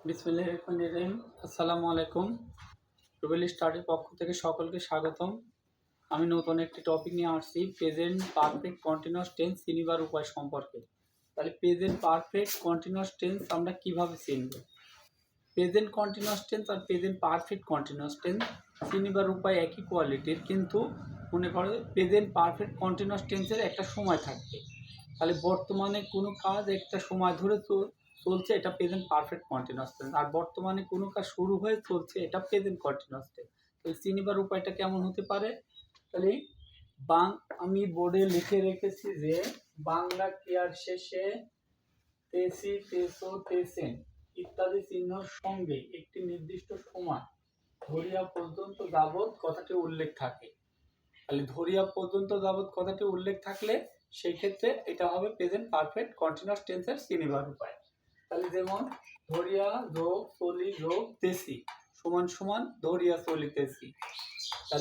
বিসমিল্লাহির রহমানির রহিম। আসসালামু আলাইকুম। রুবেল স্টাডির পক্ষ থেকে সকলকে স্বাগতম। আমি নতুন একটি টপিক নিয়ে আসছি, প্রেজেন্ট পারফেক্ট কন্টিনিউয়াস টেন্স চিনিবার উপায় সম্পর্কে। তাহলে প্রেজেন্ট পারফেক্ট কন্টিনিউয়াস টেন্স আমরা কিভাবে চিনব? প্রেজেন্ট কন্টিনিউয়াস টেন্স আর প্রেজেন্ট পারফেক্ট কন্টিনিউয়াস টেন্স চিনিবার উপায় একই কোয়ালিটির, কিন্তু মনে করো প্রেজেন্ট পারফেক্ট কন্টিনিউয়াস টেন্সের একটা সময় থাকবে। তাহলে বর্তমানে কোনো কাজ একটা সময় ধরে চলছে, এটা প্রেজেন্ট পারফেক্ট কন্টিনিউয়াস টেন্স। আর বর্তমানে কোনো কাজ শুরু হয়ে চলছে, এটা প্রেজেন্ট কন্টিনিউয়াস টেন্স। তাহলে চিনিবার উপায়টা কেমন হতে পারে? তাহলে আমি বোর্ডে লিখে রেখেছি যে বাংলা ক্রিয়ার শেষে তেসি, তেসো, তেসেন ইত্যাদি চিহ্নর সঙ্গে একটি নির্দিষ্ট সময় ধরিয়া পর্যন্ত যাবৎ কথাটি উল্লেখ থাকে। তাহলে ধরিয়া পর্যন্ত যাবৎ কথাটি উল্লেখ থাকলে সেই ক্ষেত্রে এটা হবে প্রেজেন্ট পারফেক্ট কন্টিনিউয়াস টেন্সের চিনিবার উপায়। তাহলে যেমন ধরিয়া যোগ চলি যোগ তেসি সমান সমান ধরিয়া চলিতেছি।